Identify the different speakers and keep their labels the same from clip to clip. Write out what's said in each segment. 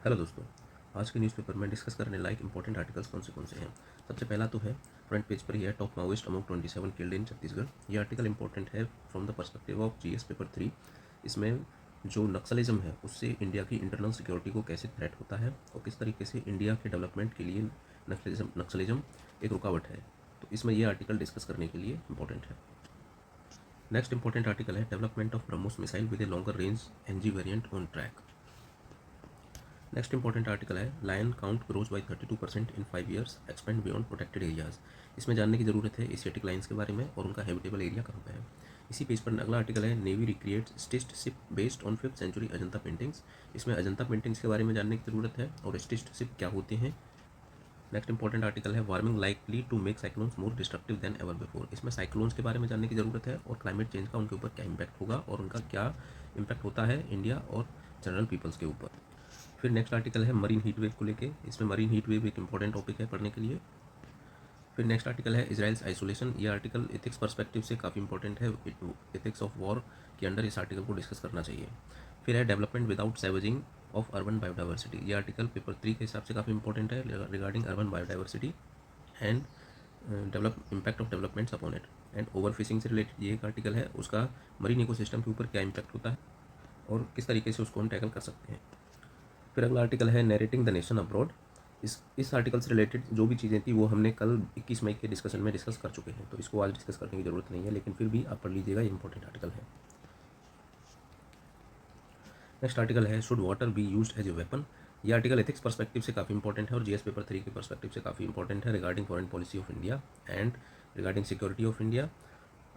Speaker 1: Hello दोस्तों, आज के न्यूज़पेपर में डिस्कस करने लायक इंपॉर्टेंट आर्टिकल्स कौन से हैं। सबसे पहला तो है फ्रंट पेज पर ही है, top Maoist among 27 killed in Chhattisgarh. ये आर्टिकल इंपॉर्टेंट है from the perspective of GS paper 3। इसमें जो नक्सलिज्म है उससे इंडिया की इंटरनल सिक्योरिटी को कैसे थ्रेट होता है और किस तरीके से इंडिया के डेवलपमेंट के लिए नक्सलिज्म एक रुकावट है, तो इसमें यह आर्टिकल डिस्कस करने के लिए इंपॉर्टेंट है। नेक्स्ट इंपॉर्टेंट आर्टिकल है development of BrahMos missile with a longer range NG variant on track. Next important article है lion count grows by 32% in 5 years, expand beyond protected areas. इसमें जानने की जरूरत है एशियाटिक लाइन्स के बारे में और उनका हैबिटेबल एरिया कहाँ पे है। इसी पेज पर अगला आर्टिकल है navy recreates stitched ship based on 5th century Ajanta paintings. इसमें अजंता पेंटिंग्स के बारे में जानने की जरूरत है और स्टिच्ड शिप क्या होते हैं। नेक्स्ट इंपॉर्टेंट आर्टिकल है warming likely to make cyclones more destructive than ever before. इसमें साइक्लोन्स के बारे में जानने की जरूरत है और क्लाइमेट चेंज का उनके ऊपर क्या इम्पैक्ट होगा और उनका क्या इम्पैक्ट होता है इंडिया और जनरल पीपल्स के ऊपर। फिर नेक्स्ट आर्टिकल है मरीन हीट वेव को लेके। इसमें मरीन हीट वेव एक इंपॉर्टेंट टॉपिक है पढ़ने के लिए। फिर नेक्स्ट आर्टिकल है इजराइल्स आइसोलेशन। ये आर्टिकल एथिक्स पर्सपेक्टिव से काफ़ी इंपॉर्टेंट है, एथिक्स ऑफ वॉर के अंडर इस आर्टिकल को डिस्कस करना चाहिए। फिर है development without savaging of urban biodiversity. ये आर्टिकल पेपर 3 के हिसाब से काफ़ी इंपॉर्टेंट है regarding urban biodiversity and impact of developments upon it. And over fishing से रिलेटेड ये एक आर्टिकल है, उसका मरीन इकोसिस्टम के ऊपर क्या इम्पैक्ट होता है और किस तरीके से उसको हम टैकल कर सकते हैं। फिर अगला आर्टिकल है नैरेटिंग द नेशन अब्रॉड। इस आर्टिकल से रिलेटेड जो भी चीज़ें थी वो हमने कल 21 मई के डिस्कशन में डिस्कस कर चुके हैं, तो इसको आज डिस्कस करने की ज़रूरत नहीं है, लेकिन फिर भी आप पढ़ लीजिएगा, ये इंपॉर्टेंट आर्टिकल है। नेक्स्ट आर्टिकल है should water be used as a weapon. ये आर्टिकल एथिक्स पर्सपेक्टिव से काफ़ी इंपॉर्टेंट है और जीएस पेपर 3 के पर्सपेक्टिव से काफ़ी इंपॉर्टेंट है regarding foreign policy of India and regarding security of India.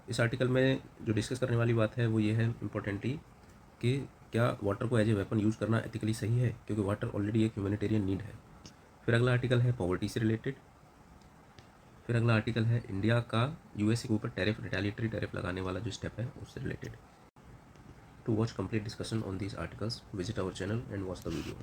Speaker 1: इस आर्टिकल में जो डिस्कस करने वाली बात है वो ये है इंपॉर्टेंटली कि क्या वाटर को एज ए वेपन यूज़ करना एथिकली सही है, क्योंकि वाटर ऑलरेडी एक ह्यूमैनिटेरियन नीड है। फिर अगला आर्टिकल है पॉवर्टी से रिलेटेड। फिर अगला आर्टिकल है इंडिया का यूएसए के ऊपर टैरिफ रिटेलिएटरी टैरिफ लगाने वाला जो स्टेप है उससे related. To watch complete discussion on these articles visit our channel and watch the video.